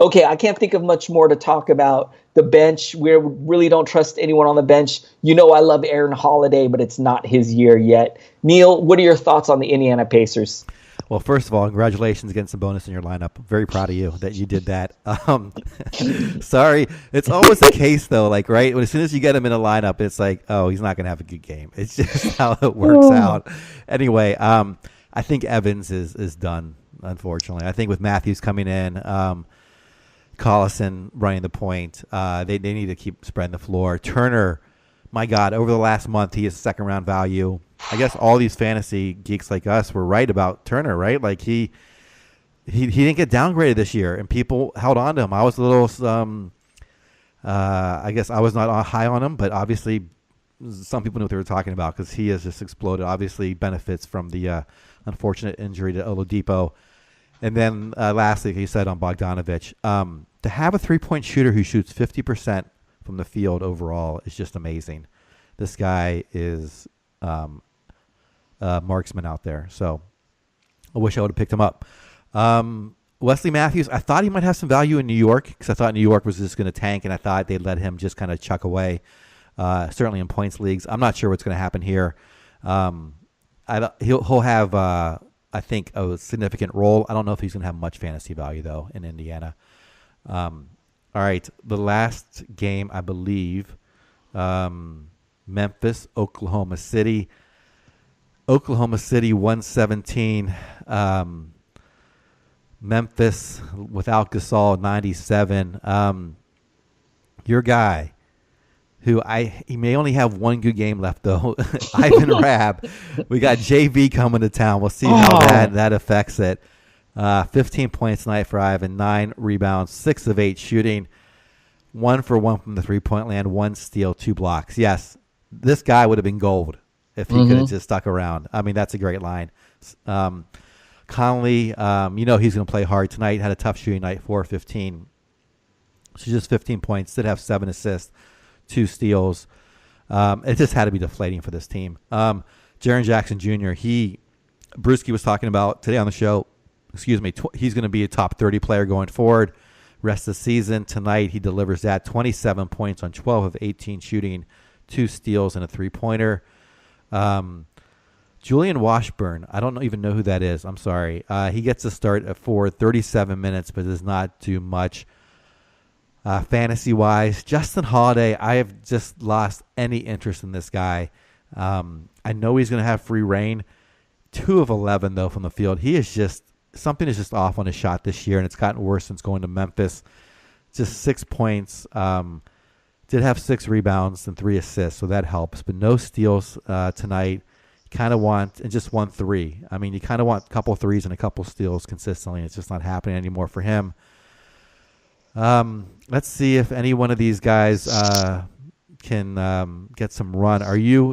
Okay, I can't think of much more to talk about. The bench, we really don't trust anyone on the bench. I love Aaron Holiday, but it's not his year yet. Neil, what are your thoughts on the Indiana Pacers? Well, first of all, congratulations getting some bonus in your lineup. I'm very proud of you that you did that. Sorry. It's always the case, though. Like, right? As soon as you get him in a lineup, it's like, oh, he's not going to have a good game. It's just how it works out. Anyway, I think Evans is done, unfortunately. I think with Matthews coming in, Collison running the point, they need to keep spreading the floor. Turner, my God, over the last month, he is second-round value. I guess all these fantasy geeks like us were right about Turner, right? Like he didn't get downgraded this year, and people held on to him. I was a little, I guess I was not high on him, but obviously some people knew what they were talking about because he has just exploded. Obviously benefits from the unfortunate injury to Oladipo. And then lastly, he said on Bogdanovich, to have a three-point shooter who shoots 50% from the field overall is just amazing. This guy is marksman out there. So I wish I would have picked him up. Wesley Matthews, I thought he might have some value in New York because I thought New York was just going to tank, and I thought they'd let him just kind of chuck away, certainly in points leagues. I'm not sure what's going to happen here. He'll have, I think, a significant role. I don't know if he's going to have much fantasy value, though, in Indiana. All right, the last game, I believe, Memphis, Oklahoma City. Oklahoma City 117. Memphis without Gasol 97. Your guy, he may only have one good game left though. Ivan Rabb. We got JV coming to town. We'll see how that affects it. 15 points tonight for Ivan, 9 rebounds, 6 of 8 shooting, 1 for 1 from the 3-point land, 1 steal, 2 blocks. Yes, this guy would have been gold if he could have just stuck around. I mean, that's a great line. Conley, he's going to play hard tonight. Had a tough shooting night, 4-15. So just 15 points. Did have 7 assists, 2 steals. It just had to be deflating for this team. Jaren Jackson Jr., Brewski was talking about today on the show, he's going to be a top 30 player going forward. Rest of the season. Tonight he delivers that. 27 points on 12 of 18 shooting, 2 steals, and a 3-pointer. Julian Washburn, I don't even know who that is. I'm sorry. He gets a start for 37 minutes, but does not do much fantasy-wise. Justin Holiday, I have just lost any interest in this guy. I know he's going to have free reign. 2 of 11, though, from the field. Something is just off on his shot this year, and it's gotten worse since going to Memphis. Just 6 points. Did have 6 rebounds and 3 assists, so that helps. But no steals tonight. And just 1 3. I mean, you kind of want a couple threes and a couple steals consistently. It's just not happening anymore for him. Let's see if any one of these guys can get some run.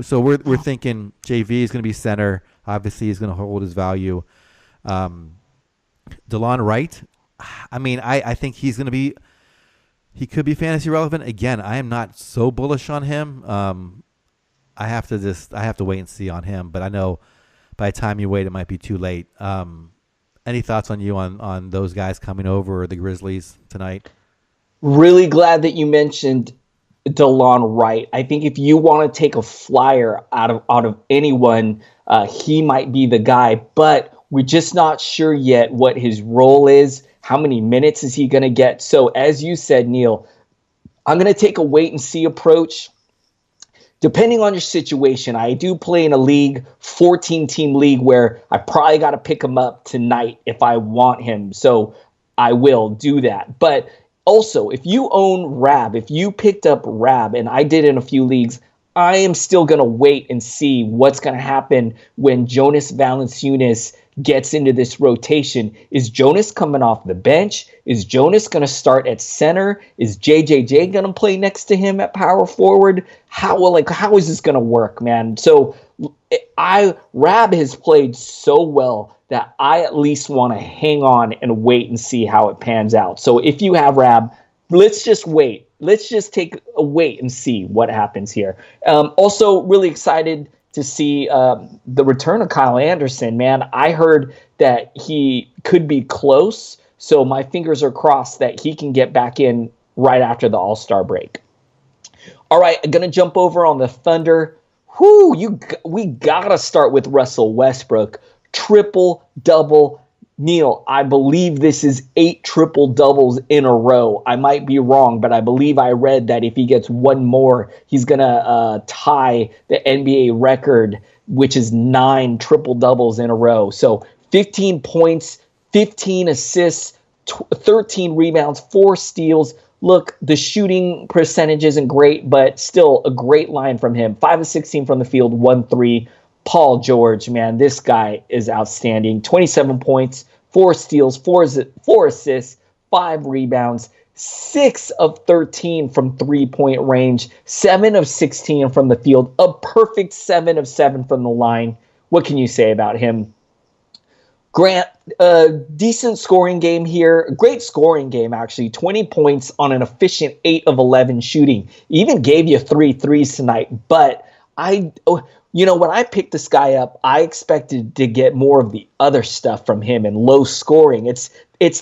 So we're thinking JV is going to be center. Obviously, he's going to hold his value. DeLon Wright, I mean, I think he could be fantasy relevant. Again, I am not so bullish on him. I have to wait and see on him, but I know by the time you wait, it might be too late. Any thoughts on you on those guys coming over, or the Grizzlies tonight? Really glad that you mentioned DeLon Wright. I think if you want to take a flyer out of anyone, he might be the guy, but we're just not sure yet what his role is. How many minutes is he going to get? So as you said, Neil, I'm going to take a wait and see approach. Depending on your situation, I do play in a league, 14-team league, where I probably got to pick him up tonight if I want him. So I will do that. But also, if you own Rab, if you picked up Rab, and I did in a few leagues, I am still going to wait and see what's going to happen when Jonas Valanciunas gets into this rotation. Is Jonas coming off the bench? Is Jonas going to start at center? Is JJJ going to play next to him at power forward? How is this going to work, man? So Rab has played so well that I at least want to hang on and wait and see how it pans out. So if you have Rab, let's just wait. Let's just take a wait and see what happens here. Also, really excited to see the return of Kyle Anderson, man. I heard that he could be close, so my fingers are crossed that he can get back in right after the All-Star break. All right, I'm going to jump over on the Thunder. We got to start with Russell Westbrook. triple-double. Neil, I believe this is 8 triple-doubles in a row. I might be wrong, but I believe I read that if he gets one more, he's going to tie the NBA record, which is 9 triple-doubles in a row. So 15 points, 15 assists, 13 rebounds, 4 steals. Look, the shooting percentage isn't great, but still a great line from him. 5 of 16 from the field, 1 3. Paul George, man, this guy is outstanding. 27 points, 4 steals, 4 assists, 5 rebounds, 6 of 13 from three-point range, 7 of 16 from the field, a perfect 7 of 7 from the line. What can you say about him? Grant, decent scoring game here. Great scoring game, actually. 20 points on an efficient 8 of 11 shooting. Even gave you 3 threes tonight. But when I picked this guy up, I expected to get more of the other stuff from him and low scoring. It's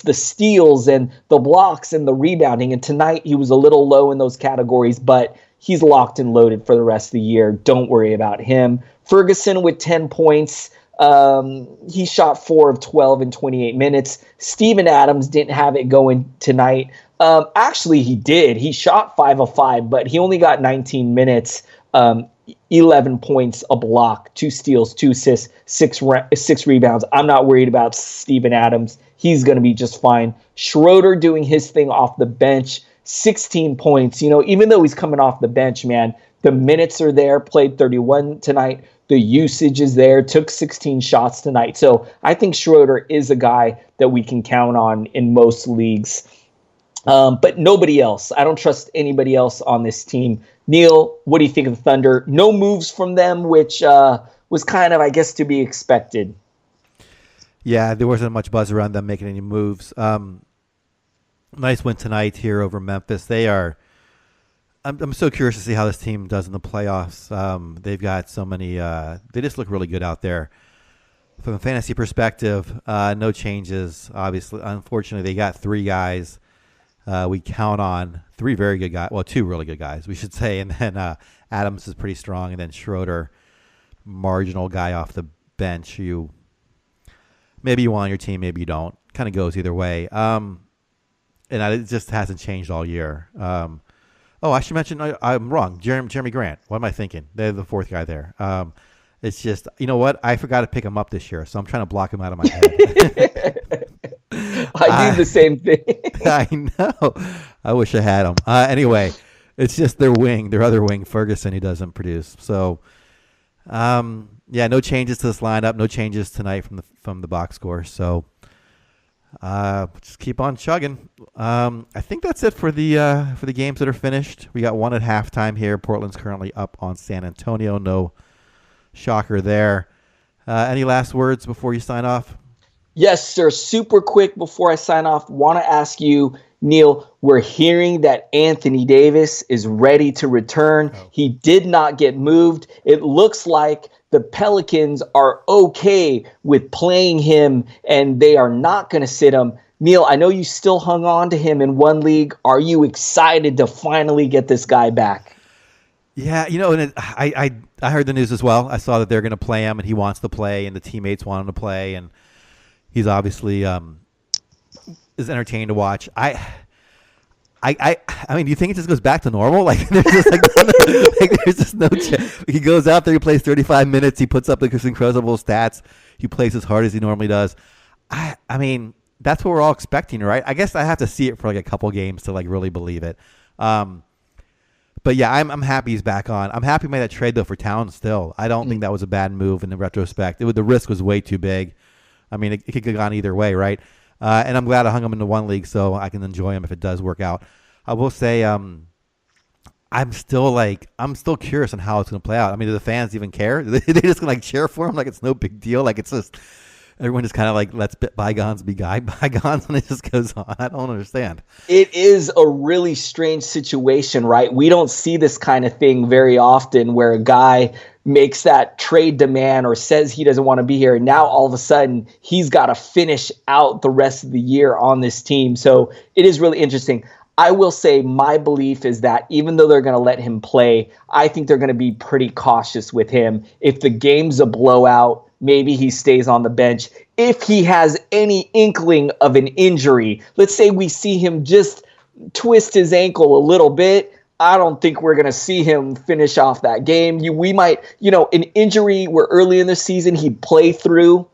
the steals and the blocks and the rebounding. And tonight he was a little low in those categories, but he's locked and loaded for the rest of the year. Don't worry about him. Ferguson with 10 points. He shot 4 of 12 in 28 minutes. Steven Adams didn't have it going tonight. Actually, he did. He shot 5 of 5, but he only got 19 minutes, 11 points, a block, 2 steals, 2 assists, 6 rebounds. I'm not worried about Steven Adams. He's going to be just fine. Schroeder doing his thing off the bench, 16 points. Even though he's coming off the bench, man, the minutes are there, played 31 tonight. The usage is there, took 16 shots tonight. So I think Schroeder is a guy that we can count on in most leagues. But nobody else. I don't trust anybody else on this team. Neil, what do you think of the Thunder? No moves from them, which was kind of, I guess, to be expected. Yeah, there wasn't much buzz around them making any moves. Nice win tonight here over Memphis. I'm so curious to see how this team does in the playoffs. They've got so many. They just look really good out there. From a fantasy perspective, no changes. Obviously, unfortunately, they got 3 guys. We count on 3 very good guys. Well, 2 really good guys, we should say. And then Adams is pretty strong. And then Schroeder, marginal guy off the bench. Maybe you want on your team, maybe you don't. Kind of goes either way. And it just hasn't changed all year. I should mention, I'm wrong. Jeremy Grant. What am I thinking? They're the 4th guy there. It's just, you know what? I forgot to pick him up this year, so I'm trying to block him out of my head. I do the same thing. I know. I wish I had him. Anyway, it's just their other wing, Ferguson, who doesn't produce. So, no changes to this lineup. No changes tonight from the box score. So, just keep on chugging. I think that's it for the games that are finished. We got one at halftime here. Portland's currently up on San Antonio. No shocker there. Any last words before you sign off? Yes, sir. Super quick before I sign off, want to ask you, Neil, we're hearing that Anthony Davis is ready to return. Oh. He did not get moved. It looks like the Pelicans are okay with playing him, and they are not going to sit him. Neil, I know you still hung on to him in one league. Are you excited to finally get this guy back? Yeah, and I heard the news as well. I saw that they're going to play him, and he wants to play, and the teammates want him to play, and he's obviously is entertaining to watch. I mean, do you think it just goes back to normal? Like there's just no chance. He goes out there, he plays 35 minutes, he puts up this incredible stats, he plays as hard as he normally does. I mean, that's what we're all expecting, right? I guess I have to see it for like a couple games to like really believe it. But yeah, I'm happy he's back on. I'm happy he made that trade though for Towns still. I don't think that was a bad move in the retrospect. The risk was way too big. I mean, it could have gone either way, right? And I'm glad I hung him into one league so I can enjoy him if it does work out. I will say I'm still curious on how it's going to play out. I mean, do the fans even care? They just going to cheer for him like it's no big deal? Like it's just everyone just kind of like lets bygones be bygones and it just goes on. I don't understand. It is a really strange situation, right? We don't see this kind of thing very often where a guy makes that trade demand or says he doesn't want to be here. And now all of a sudden he's got to finish out the rest of the year on this team. So it is really interesting. I will say my belief is that even though they're going to let him play, I think they're going to be pretty cautious with him. If the game's a blowout, maybe he stays on the bench. If he has any inkling of an injury, let's say we see him just twist his ankle a little bit, I don't think we're going to see him finish off that game. We might, an injury where early in the season he'd play through.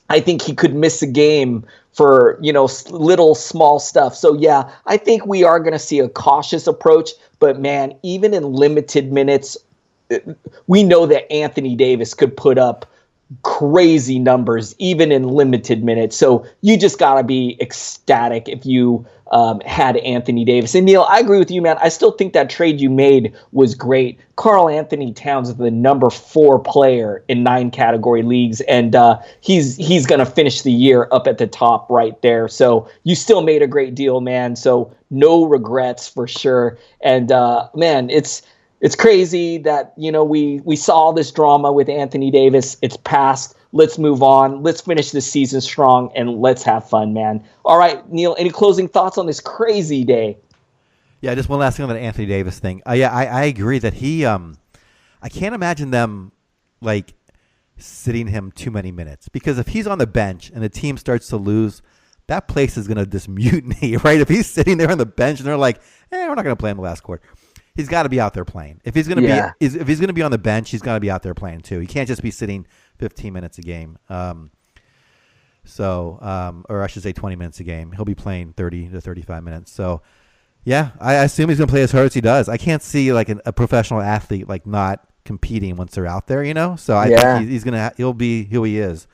I think he could miss a game for, little small stuff. So, yeah, I think we are going to see a cautious approach. But, man, even in limited minutes, we know that Anthony Davis could put up crazy numbers even in limited minutes. So you just got to be ecstatic if you had Anthony Davis. And Neil, I agree with you, man. I still think that trade you made was great. Karl Anthony Towns is the number 4 player in 9 category leagues, and he's going to finish the year up at the top right there. So you still made a great deal, man. So no regrets for sure. And man, it's crazy that, we saw all this drama with Anthony Davis. It's past. Let's move on. Let's finish the season strong, and let's have fun, man. All right, Neil, any closing thoughts on this crazy day? Yeah, just one last thing on that Anthony Davis thing. I agree that he I can't imagine them, sitting him too many minutes. Because if he's on the bench and the team starts to lose, that place is going to just mutiny, right? If he's sitting there on the bench and they're like, we're not going to play in the last quarter. He's got to be out there playing. If he's going to if he's going to be on the bench, he's got to be out there playing too. He can't just be sitting 15 minutes a game. Or I should say 20 minutes a game. He'll be playing 30 to 35 minutes. So, yeah, I assume he's going to play as hard as he does. I can't see a professional athlete not competing once they're out there. So I think he's gonna he'll be who he is.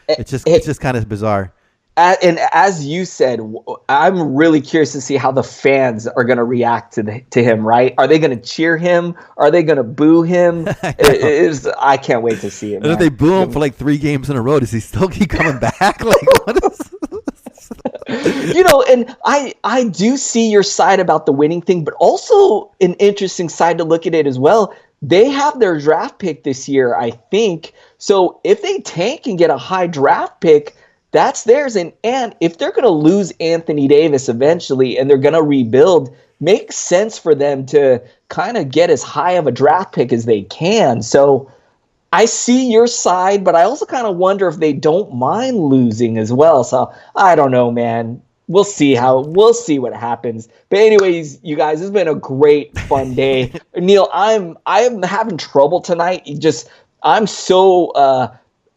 It's just kind of bizarre. And as you said, I'm really curious to see how the fans are going to react to him, right? Are they going to cheer him? Are they going to boo him? I can't wait to see it. And if they boo him for 3 games in a row, does he still keep coming back? What is and I do see your side about the winning thing, but also an interesting side to look at it as well. They have their draft pick this year, I think. So if they tank and get a high draft pick, that's theirs. And if they're going to lose Anthony Davis eventually and they're going to rebuild, makes sense for them to kind of get as high of a draft pick as they can. So I see your side, but I also kind of wonder if they don't mind losing as well. So I don't know, man. We'll see what happens. But anyways, you guys, it's been a great, fun day. Neil, I am having trouble tonight.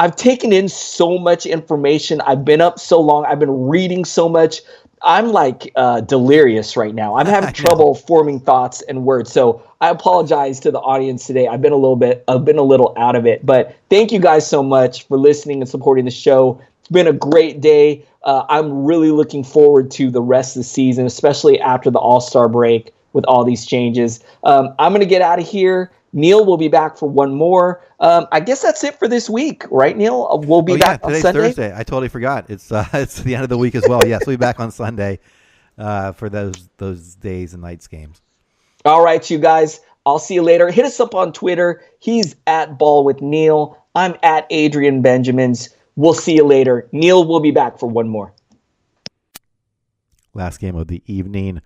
I've taken in so much information. I've been up so long. I've been reading so much. I'm delirious right now. I'm having trouble forming thoughts and words. So I apologize to the audience today. I've been a little out of it. But thank you guys so much for listening and supporting the show. It's been a great day. I'm really looking forward to the rest of the season, especially after the All-Star break with all these changes. I'm going to get out of here. Neil will be back for one more. I guess that's it for this week, right, Neil? We'll be back on Sunday. Today's Thursday. I totally forgot. It's the end of the week as well. Yes, we'll be back on Sunday for those days and nights games. All right, you guys. I'll see you later. Hit us up on Twitter. He's at Ball with Neil. I'm at Adrian Benjamins. We'll see you later. Neil will be back for one more. Last game of the evening.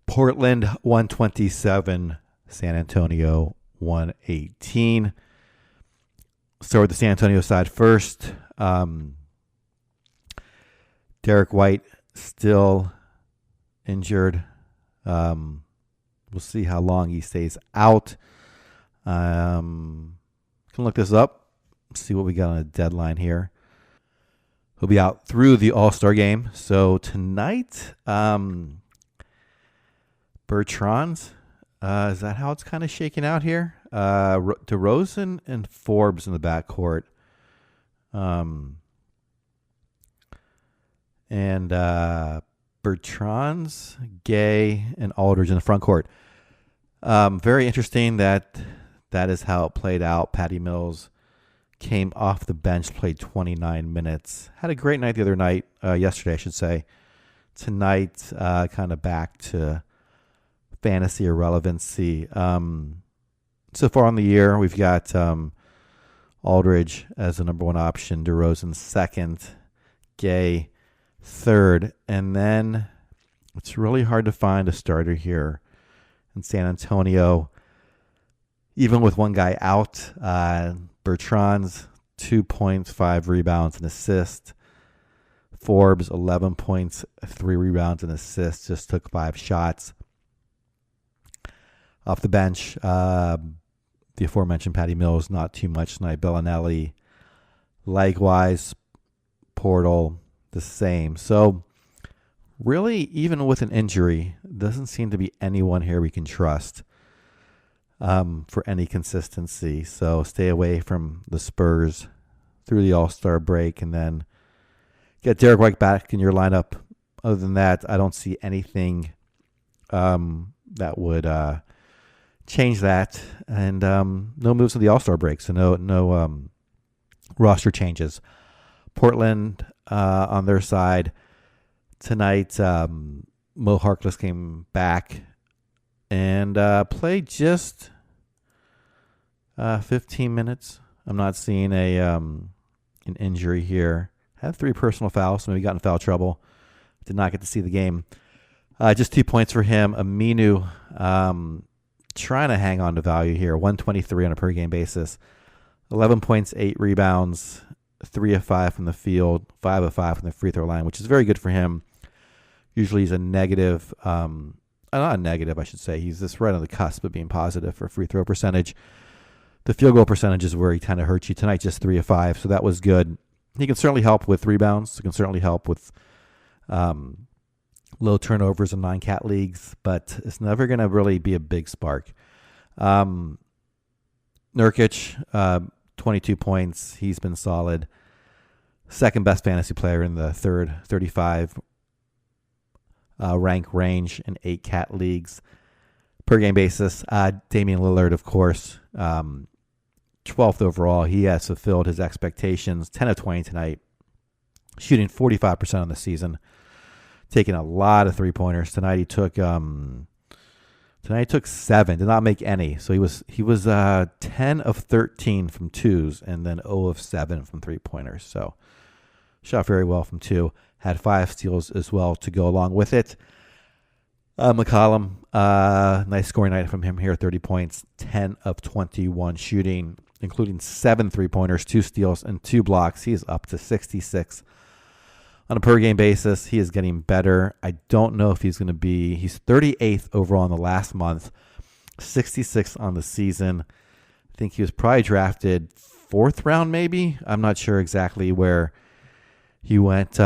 Portland 127. San Antonio 118. Start with the San Antonio side first. Derek White still injured. We'll see how long he stays out. Can look this up. See what we got on a deadline here. He'll be out through the All-Star game. So tonight, Bertrand's. Is that how it's kind of shaking out here? DeRozan and Forbes in the backcourt. And Bertrand's, Gay, and Aldridge in the front court. Very interesting that is how it played out. Patty Mills came off the bench, played 29 minutes. Had a great night the other night, yesterday I should say. Tonight, kind of back to fantasy irrelevancy. So far on the year, we've got Aldridge as the number 1 option, DeRozan second, Gay third, and then it's really hard to find a starter here in San Antonio. Even with one guy out, Bertrand's 2 points, 5 rebounds, and assists. Forbes, 11 points, 3 rebounds, and assists. Just took 5 shots. Off the bench, the aforementioned Patty Mills, not too much tonight. Bellinelli, likewise. Portal, the same. So, really, even with an injury, doesn't seem to be anyone here we can trust for any consistency. So, stay away from the Spurs through the All-Star break and then get Derek White back in your lineup. Other than that, I don't see anything that would change that. And no moves in the All-Star break, so no roster changes. Portland on their side tonight, Mo Harkless came back and played just 15 minutes. I'm not seeing an injury here. Had 3 personal fouls, so maybe got in foul trouble. Did not get to see the game. Just 2 points for him. Aminu trying to hang on to value here. 123 on a per game basis. 11 points, 8 rebounds, 3 of 5 from the field, 5 of 5 from the free throw line, which is very good for him. Usually he's a negative, not a negative, I should say. He's just right on the cusp of being positive for free throw percentage. The field goal percentage is where he kind of hurts you. Tonight, just 3 of 5, so that was good. He can certainly help with rebounds. He can certainly help with low turnovers in 9-cat leagues, but it's never going to really be a big spark. Nurkic, 22 points. He's been solid. Second best fantasy player in the 35 rank range in 8-cat leagues. Per game basis, Damian Lillard, of course, 12th overall. He has fulfilled his expectations. 10 of 20 tonight. Shooting 45% on the season. Taking a lot of three-pointers. Tonight he took 7. Did not make any. So he was 10 of 13 from twos and then 0 of 7 from three-pointers. So shot very well from 2. Had 5 steals as well to go along with it. McCollum, nice scoring night from him here. 30 points, 10 of 21 shooting, including 7 three-pointers, 2 steals, and 2 blocks. He is up to 66 on a per-game basis. He is getting better. I don't know if he's going to be... He's 38th overall in the last month, 66th on the season. I think he was probably drafted 4th round maybe. I'm not sure exactly where he went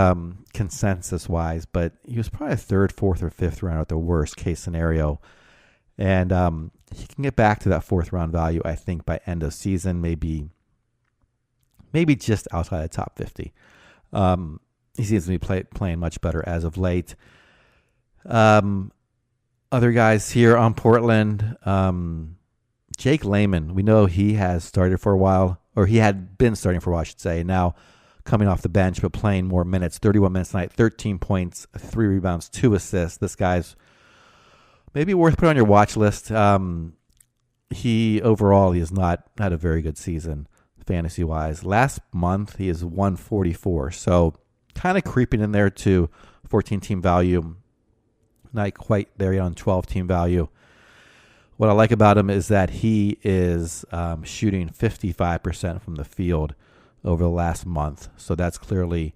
consensus-wise, but he was probably a 3rd, 4th, or 5th round at the worst-case scenario. And he can get back to that 4th-round value, I think, by end of season, maybe just outside the top 50. He seems to be playing much better as of late. Other guys here on Portland, Jake Layman. We know he has started for a while, or he had been starting for a while, I should say. Now coming off the bench, but playing more minutes. 31 minutes tonight, 13 points, 3 rebounds, 2 assists. This guy's maybe worth putting on your watch list. He has not had a very good season fantasy-wise. Last month, he is 144, so kind of creeping in there to 14-team value. Not quite there yet on 12-team value. What I like about him is that he is shooting 55% from the field over the last month. So that's clearly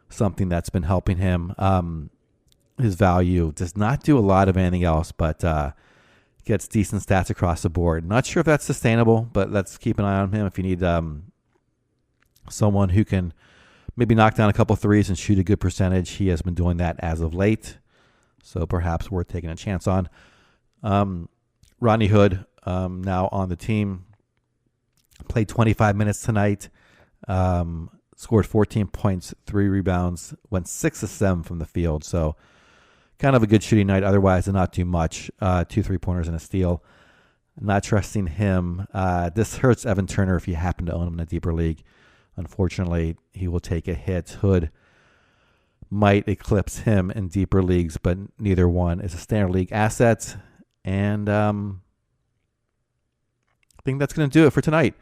something that's been helping him. His value does not do a lot of anything else, but gets decent stats across the board. Not sure if that's sustainable, but let's keep an eye on him. If you need someone who can maybe knock down a couple threes and shoot a good percentage, he has been doing that as of late. So perhaps worth taking a chance on. Rodney Hood, now on the team, played 25 minutes tonight. Scored 14 points, 3 rebounds, went 6 of 7 from the field. So kind of a good shooting night. Otherwise, not too much. 2 3-pointers and a steal. Not trusting him. This hurts Evan Turner if you happen to own him in a deeper league. Unfortunately, he will take a hit. Hood might eclipse him in deeper leagues, but neither one is a standard league asset. And I think that's going to do it for tonight.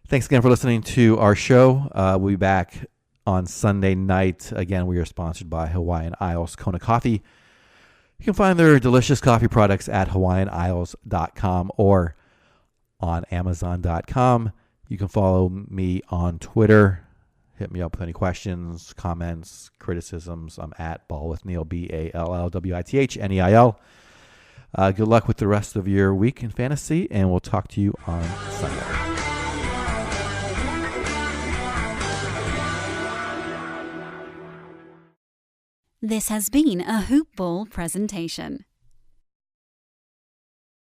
Thanks again for listening to our show. We'll be back on Sunday night. Again, we are sponsored by Hawaiian Isles Kona Coffee. You can find their delicious coffee products at hawaiianisles.com or on amazon.com. You can follow me on Twitter. Hit me up with any questions, comments, criticisms. I'm at ballwithneil, BALLWITHNEIL. Good luck with the rest of your week in fantasy, and we'll talk to you on Sunday. This has been a Hoop Ball presentation.